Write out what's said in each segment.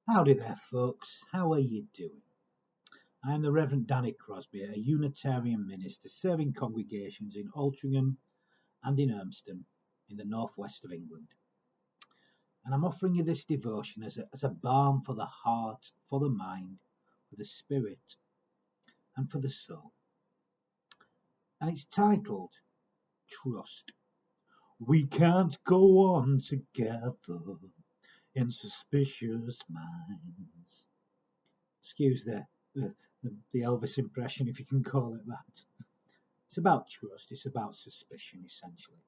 Howdy there, folks. How are you doing? I am the Reverend Danny Crosby, a Unitarian minister serving congregations in Altrincham and in Urmston in the northwest of England. And I'm offering you this devotion as a balm for the heart, for the mind, for the spirit, and for the soul. And it's titled Trust. We can't go on together in suspicious minds. Excuse the Elvis impression, if you can call it that. It's about trust, it's about suspicion, essentially.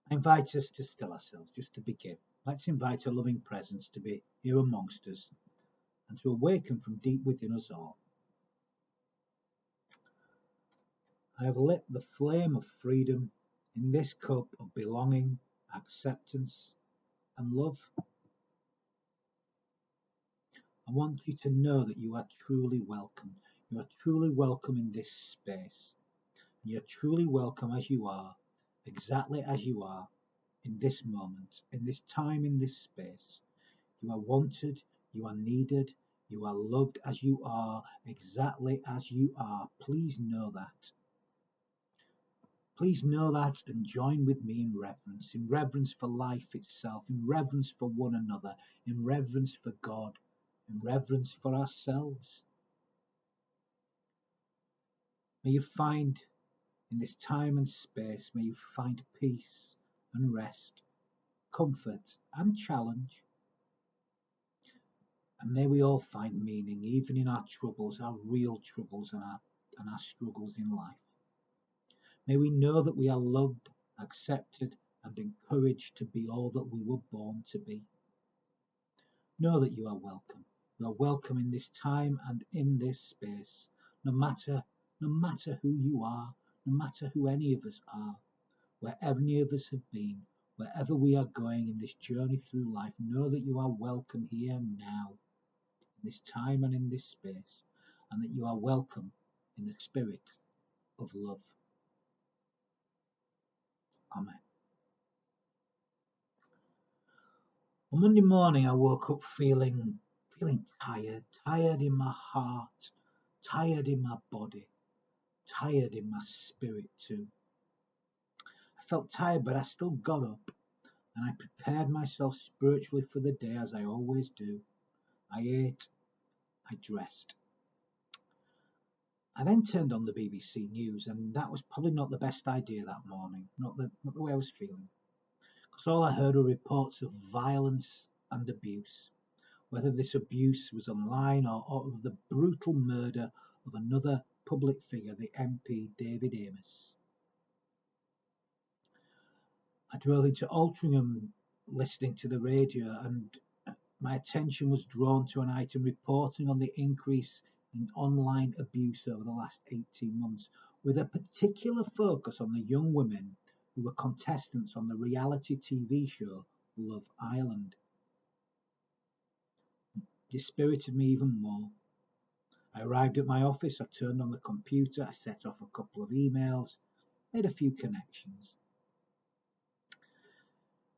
I invite us to still ourselves, just to begin. Let's invite a loving presence to be here amongst us and to awaken from deep within us all. I have lit the flame of freedom in this cup of belonging, acceptance, and love. I want you to know that you are truly welcome. You are truly welcome in this space. You're truly welcome as you are, exactly as you are, in this moment, in this time, in this space. You are wanted, you are needed, you are loved as you are, exactly as you are. Please know that. Please know that and join with me in reverence for life itself, in reverence for one another, in reverence for God, in reverence for ourselves. May you find in this time and space, may you find peace and rest, comfort and challenge. And may we all find meaning, even in our troubles, our real troubles and our struggles in life. May we know that we are loved, accepted, and encouraged to be all that we were born to be. Know that you are welcome. You are welcome in this time and in this space, no matter who you are, no matter who any of us are, where any of us have been, wherever we are going in this journey through life. Know that you are welcome here now, in this time and in this space, and that you are welcome in the spirit of love. Amen. On Monday morning, I woke up feeling tired in my heart, tired in my body, tired in my spirit too. I felt tired, but I still got up and I prepared myself spiritually for the day as I always do. I ate, I dressed. I then turned on the BBC News, and that was probably not the best idea that morning, not the way I was feeling. Because all I heard were reports of violence and abuse, whether this abuse was online or of the brutal murder of another public figure, the MP David Amess. I drove into Altrincham listening to the radio, and my attention was drawn to an item reporting on the increase in online abuse over the last 18 months, with a particular focus on the young women who were contestants on the reality TV show Love Island. Dispirited me even more. I arrived at my office, I turned on the computer, I set off a couple of emails, made a few connections.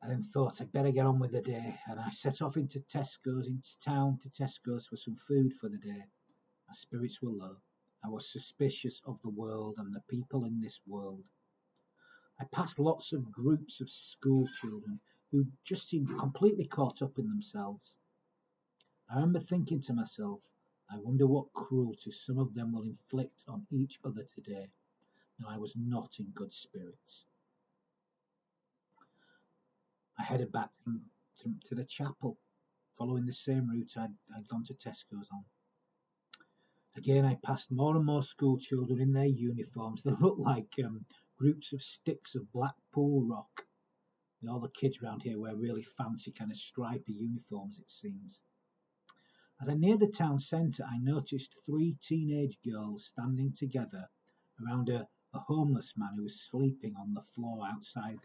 I then thought I'd better get on with the day, and I set off into town to Tesco's for some food for the day. My spirits were low. I was suspicious of the world and the people in this world. I passed lots of groups of school children who just seemed completely caught up in themselves. I remember thinking to myself, I wonder what cruelty some of them will inflict on each other today. And I was not in good spirits. I headed back to the chapel, following the same route I'd gone to Tesco's on. Again, I passed more and more school children in their uniforms that looked like groups of sticks of Blackpool rock. And all the kids around here wear really fancy kind of stripy uniforms, it seems. As I neared the town centre, I noticed three teenage girls standing together around a homeless man who was sleeping on the floor outside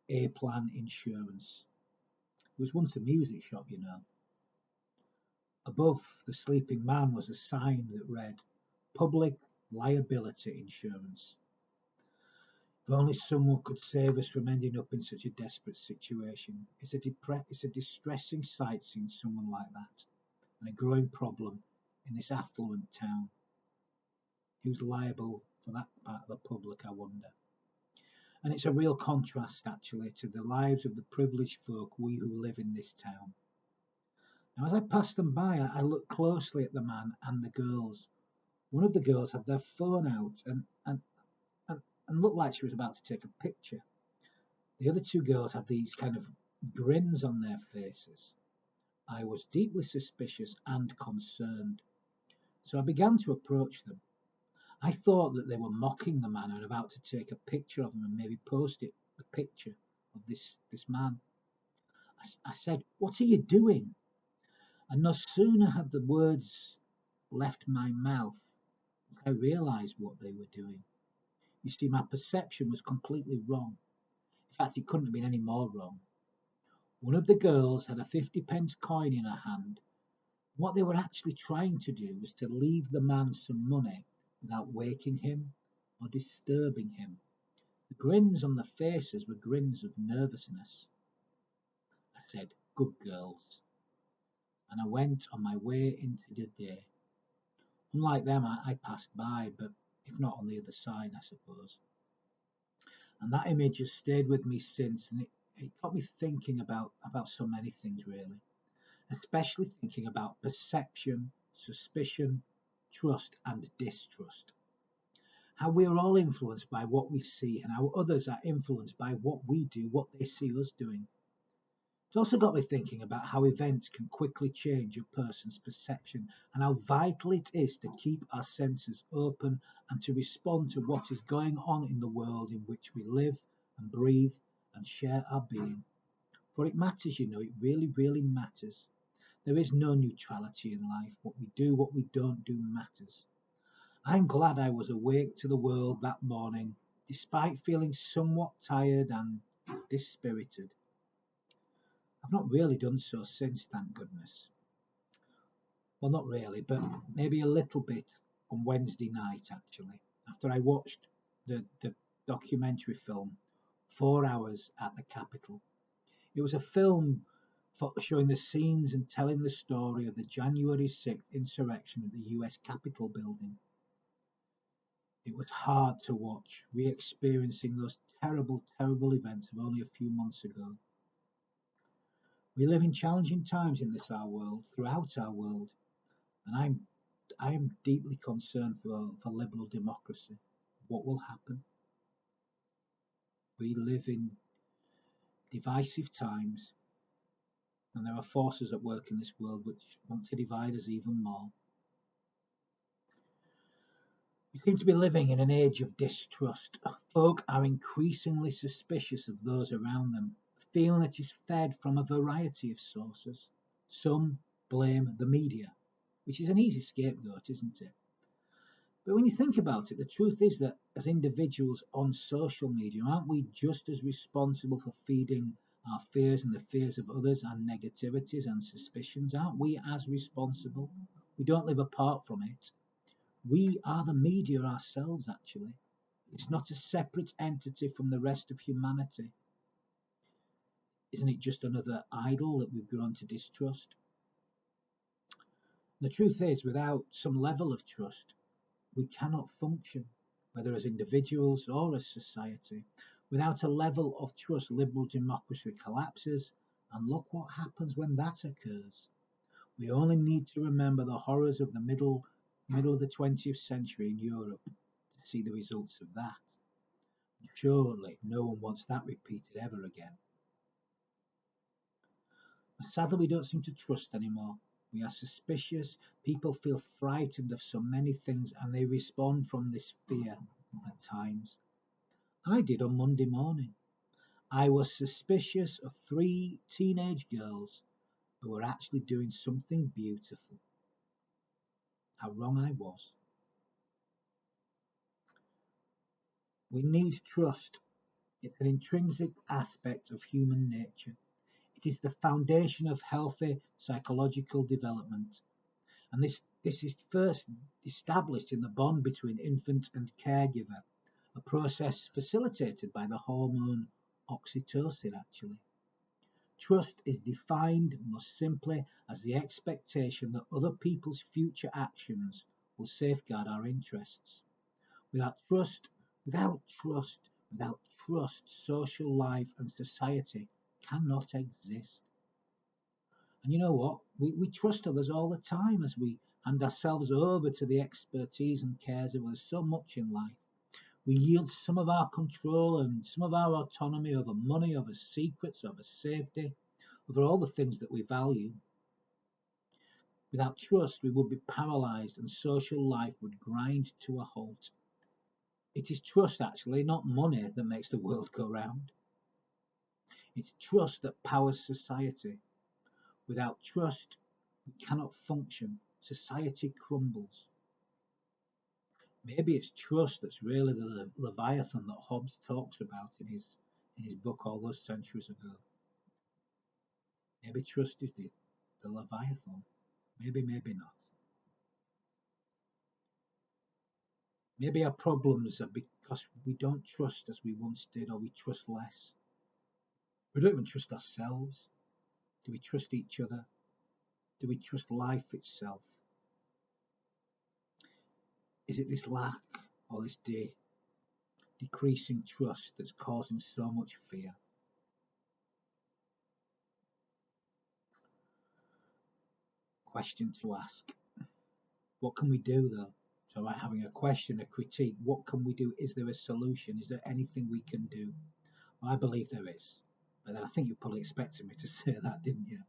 A-Plan Insurance. It was once a music shop, you know. Above the sleeping man was a sign that read, Public Liability Insurance. If only someone could save us from ending up in such a desperate situation. It's a distressing sight seeing someone like that, and a growing problem in this affluent town. Who's liable for that part of the public, I wonder? And it's a real contrast, actually, to the lives of the privileged folk we who live in this town. Now, as I passed them by, I looked closely at the man and the girls. One of the girls had their phone out and looked like she was about to take a picture. The other two girls had these kind of grins on their faces. I was deeply suspicious and concerned, so I began to approach them. I thought that they were mocking the man and about to take a picture of him and maybe post the picture of this man. I said, "What are you doing?" And no sooner had the words left my mouth than I realised what they were doing. You see, my perception was completely wrong. In fact, it couldn't have been any more wrong. One of the girls had a 50-pence coin in her hand. What they were actually trying to do was to leave the man some money without waking him or disturbing him. The grins on the faces were grins of nervousness. I said, "Good girls," and I went on my way into the day. Unlike them, I passed by, but if not on the other side, I suppose. And that image has stayed with me since, and it got me thinking about so many things, really. Especially thinking about perception, suspicion, trust, and distrust. How we are all influenced by what we see, and how others are influenced by what we do, what they see us doing. It's also got me thinking about how events can quickly change a person's perception and how vital it is to keep our senses open and to respond to what is going on in the world in which we live and breathe and share our being. For it matters, it really, really matters. There is no neutrality in life. What we do, what we don't do matters. I'm glad I was awake to the world that morning, despite feeling somewhat tired and dispirited. I've not really done so since, thank goodness. Well, not really, but maybe a little bit on Wednesday night, actually, after I watched the documentary film 4 Hours at the Capitol. It was a film showing the scenes and telling the story of the January 6th insurrection at the US Capitol building. It was hard to watch, re-experiencing those terrible, terrible events of only a few months ago. We live in challenging times in this our world, throughout our world, and I am deeply concerned for liberal democracy. What will happen? We live in divisive times, and there are forces at work in this world which want to divide us even more. We seem to be living in an age of distrust. Folk are increasingly suspicious of those around them, feeling it is fed from a variety of sources. Some blame the media, which is an easy scapegoat, isn't it? But when you think about it, the truth is that as individuals on social media, aren't we just as responsible for feeding our fears and the fears of others and negativities and suspicions? Aren't we as responsible? We don't live apart from it. We are the media ourselves, actually. It's not a separate entity from the rest of humanity. Isn't it just another idol that we've grown to distrust? The truth is, without some level of trust, we cannot function, whether as individuals or as society. Without a level of trust, liberal democracy collapses, and look what happens when that occurs. We only need to remember the horrors of the middle of the 20th century in Europe to see the results of that. Surely no one wants that repeated ever again. But sadly, we don't seem to trust anymore. We are suspicious. People feel frightened of so many things and they respond from this fear at times. I did on Monday morning. I was suspicious of 3 teenage girls who were actually doing something beautiful. How wrong I was. We need trust. It's an intrinsic aspect of human nature. It is the foundation of healthy psychological development. And this is first established in the bond between infant and caregiver. a process facilitated by the hormone oxytocin, actually. Trust is defined most simply as the expectation that other people's future actions will safeguard our interests. Without trust, without trust, without trust, social life and society cannot exist. And you know what? We trust others all the time as we hand ourselves over to the expertise and cares of others so much in life. We yield some of our control and some of our autonomy over money, over secrets, over safety, over all the things that we value. Without trust, we would be paralyzed and social life would grind to a halt. It is trust, actually, not money, that makes the world go round. It's trust that powers society. Without trust, we cannot function. Society crumbles. Maybe it's trust that's really the Leviathan that Hobbes talks about in his book all those centuries ago. Maybe trust is the Leviathan. Maybe, maybe not. Maybe our problems are because we don't trust as we once did, or we trust less. We don't even trust ourselves. Do we trust each other? Do we trust life itself? Is it this lack or this decreasing trust that's causing so much fear? Question to ask. What can we do though? So, like having a question, a critique, what can we do? Is there a solution? Is there anything we can do? Well, I believe there is. But then I think you probably expected me to say that, didn't you?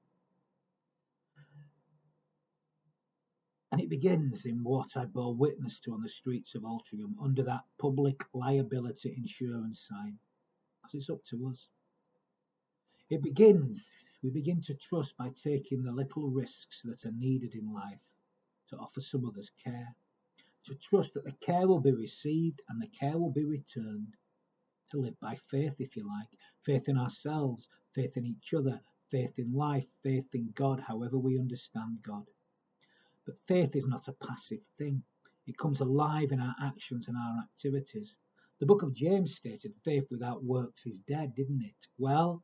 And it begins in what I bore witness to on the streets of Altrincham under that public liability insurance sign. Because it's up to us. It begins, we begin to trust by taking the little risks that are needed in life to offer some others care. To trust that the care will be received and the care will be returned. To live by faith, if you like. Faith in ourselves, faith in each other, faith in life, faith in God, however we understand God. But faith is not a passive thing. It comes alive in our actions and our activities. The book of James stated faith without works is dead, didn't it? Well,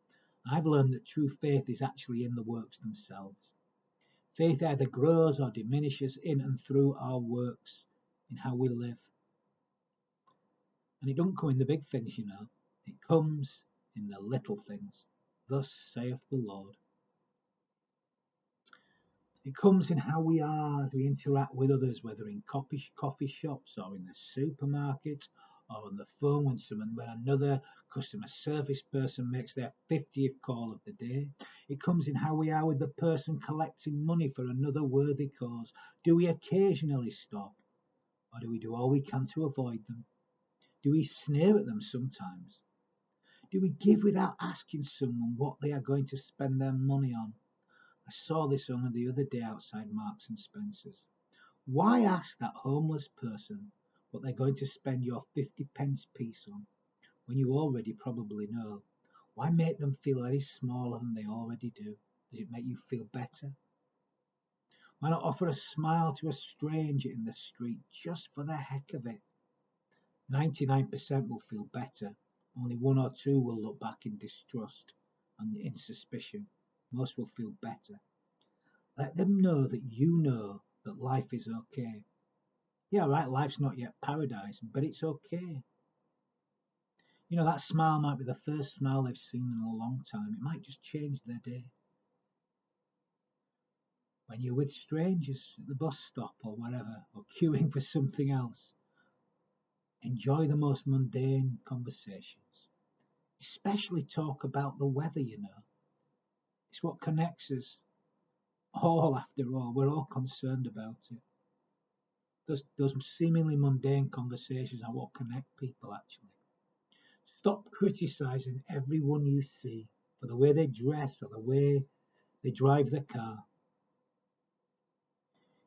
I've learned that true faith is actually in the works themselves. Faith either grows or diminishes in and through our works, in how we live. And it don't come in the big things, you know. It comes in the little things. Thus saith the Lord. It comes in how we are as we interact with others, whether in coffee shops or in the supermarket or on the phone when another customer service person makes their 50th call of the day. It comes in how we are with the person collecting money for another worthy cause. Do we occasionally stop, or do we do all we can to avoid them? Do we sneer at them sometimes? Do we give without asking someone what they are going to spend their money on? I saw this only the other day outside Marks and Spencer's. Why ask that homeless person what they're going to spend your 50p piece on when you already probably know? Why make them feel any smaller than they already do? Does it make you feel better? Why not offer a smile to a stranger in the street just for the heck of it? 99% will feel better. Only 1 or 2 will look back in distrust and in suspicion. Most will feel better. Let them know that life is okay. Yeah, right, life's not yet paradise, but it's okay. You know, that smile might be the first smile they've seen in a long time. It might just change their day. When you're with strangers at the bus stop or wherever, or queuing for something else, enjoy the most mundane conversations. Especially talk about the weather, you know. It's what connects us all, after all. We're all concerned about it. Those seemingly mundane conversations are what connect people, actually. Stop criticising everyone you see for the way they dress or the way they drive their car.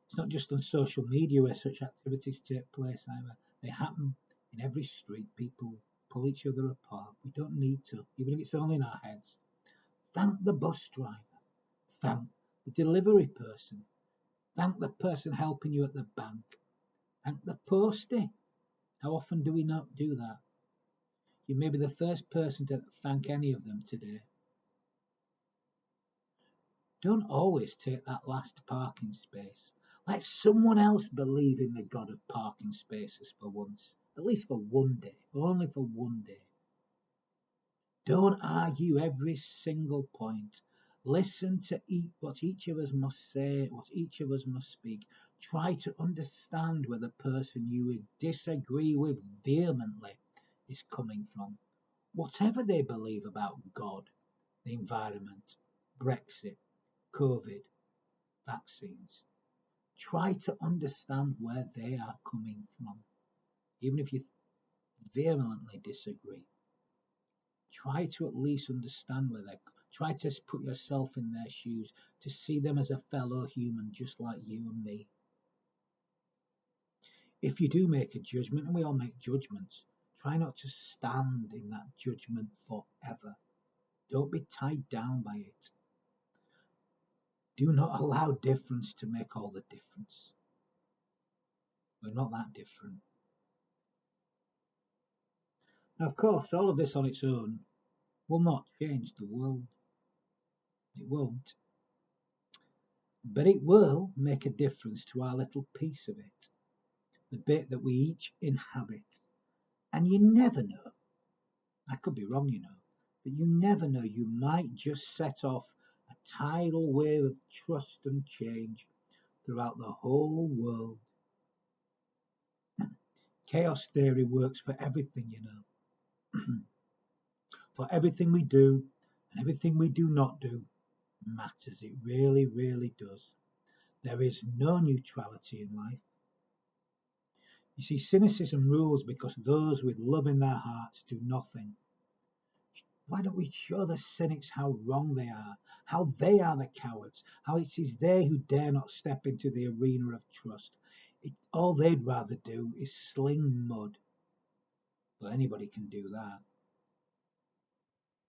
It's not just on social media where such activities take place either. They happen in every street. People pull each other apart. We don't need to, even if it's only in our heads. Thank the bus driver. Thank the delivery person. Thank the person helping you at the bank. Thank the postie. How often do we not do that? You may be the first person to thank any of them today. Don't always take that last parking space. Let someone else believe in the God of parking spaces for once, at least for one day, only for one day. Don't argue every single point. Listen to what each of us must say, what each of us must speak. Try to understand where the person you would disagree with vehemently is coming from. Whatever they believe about God, the environment, Brexit, COVID, vaccines, try to understand where they are coming from. Even if you vehemently disagree, try to at least understand where they're. Try to put yourself in their shoes, to see them as a fellow human just like you and me. If you do make a judgment, and we all make judgments, try not to stand in that judgment forever. Don't be tied down by it. Do not allow difference to make all the difference. We're not that different. Now, of course, all of this on its own will not change the world. It won't. But it will make a difference to our little piece of it, the bit that we each inhabit. And you never know. I could be wrong, but you never know. You might just set off a tidal wave of trust and change throughout the whole world. Chaos theory works for everything, For everything we do and everything we do not do matters. It really, really does. There is no neutrality in life. You see, cynicism rules because those with love in their hearts do nothing. Why don't we show the cynics how wrong they are, how they are the cowards, how it is they who dare not step into the arena of trust? All they'd rather do is sling mud. Well, anybody can do that.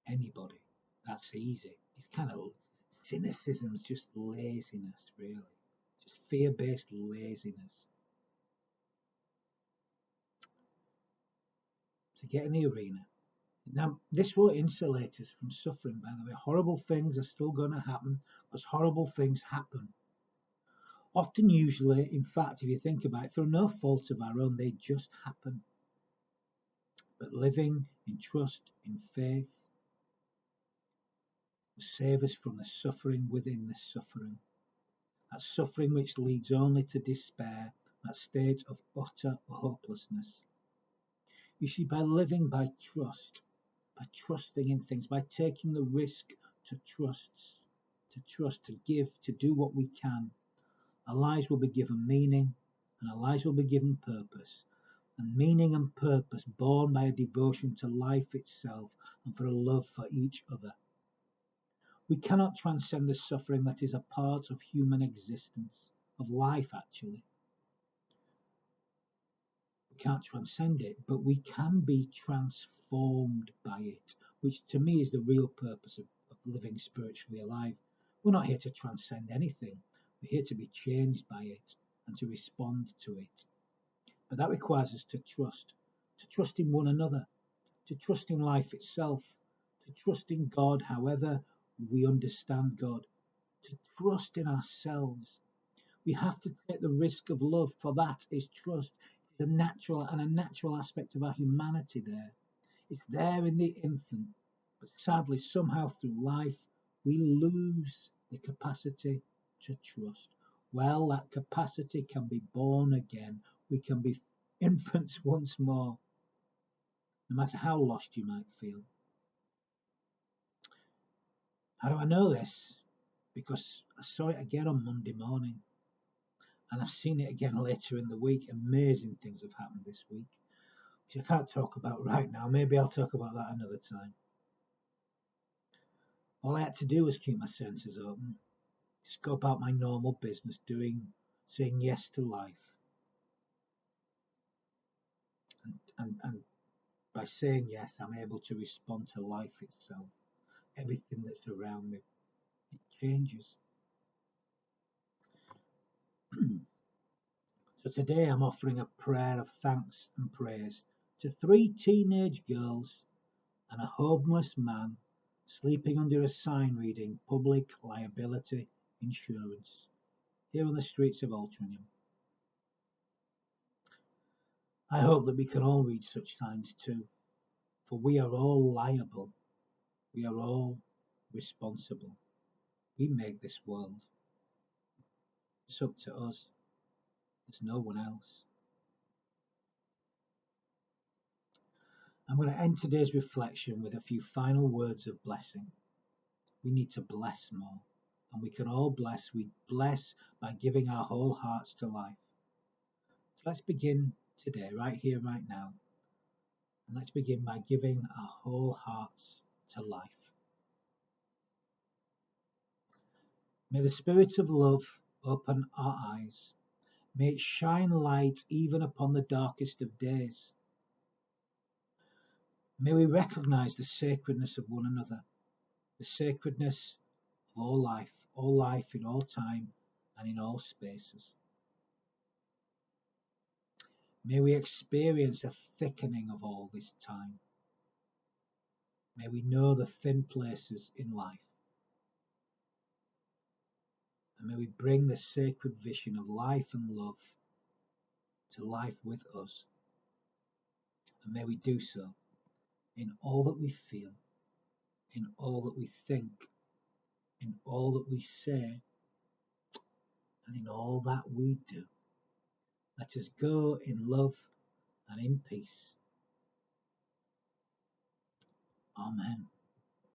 Anybody. That's easy. It's kind of cynicism's just laziness, really. Just fear-based laziness. So get in the arena. Now, this will insulate us from suffering, by the way. Horrible things are still going to happen because horrible things happen. Often, usually, in fact, if you think about it, through no fault of our own, they just happen. But living in trust, in faith, will save us from the suffering within the suffering. That suffering which leads only to despair, that state of utter hopelessness. You see, by living by trusting in things, by taking the risk to trust, to give, to do what we can, our lives will be given meaning and our lives will be given purpose. And meaning and purpose born by a devotion to life itself and for a love for each other. We cannot transcend the suffering that is a part of human existence, of life actually. We can't transcend it, but we can be transformed by it, which to me is the real purpose of living spiritually alive. We're not here to transcend anything. We're here to be changed by it and to respond to it. But that requires us to trust in one another, to trust in life itself, to trust in God however we understand God, to trust in ourselves. We have to take the risk of love, for that is trust. It's a natural aspect of our humanity there. It's there in the infant, but sadly, somehow through life, we lose the capacity to trust. Well, that capacity can be born again. We can be infants once more, no matter how lost you might feel. How do I know this? Because I saw it again on Monday morning, and I've seen it again later in the week. Amazing things have happened this week, which I can't talk about right now. Maybe I'll talk about that another time. All I had to do was keep my senses open, just go about my normal business, saying yes to life. And by saying yes, I'm able to respond to life itself. Everything that's around me, it changes. So today I'm offering a prayer of thanks and praise to 3 teenage girls and a homeless man sleeping under a sign reading Public Liability Insurance here on the streets of Altrincham. I hope that we can all read such signs too, for we are all liable, we are all responsible. We make this world. It's up to us. There's no one else. I'm going to end today's reflection with a few final words of blessing. We need to bless more, and we can all bless. We bless by giving our whole hearts to life. So let's begin today, right here, right now. And let's begin by giving our whole hearts to life. May the Spirit of love open our eyes. May it shine light even upon the darkest of days. May we recognize the sacredness of one another, the sacredness of all life in all time and in all spaces. May we experience a thickening of all this time. May we know the thin places in life. And may we bring the sacred vision of life and love to life with us. And may we do so in all that we feel, in all that we think, in all that we say, and in all that we do. Let us go in love and in peace. Amen.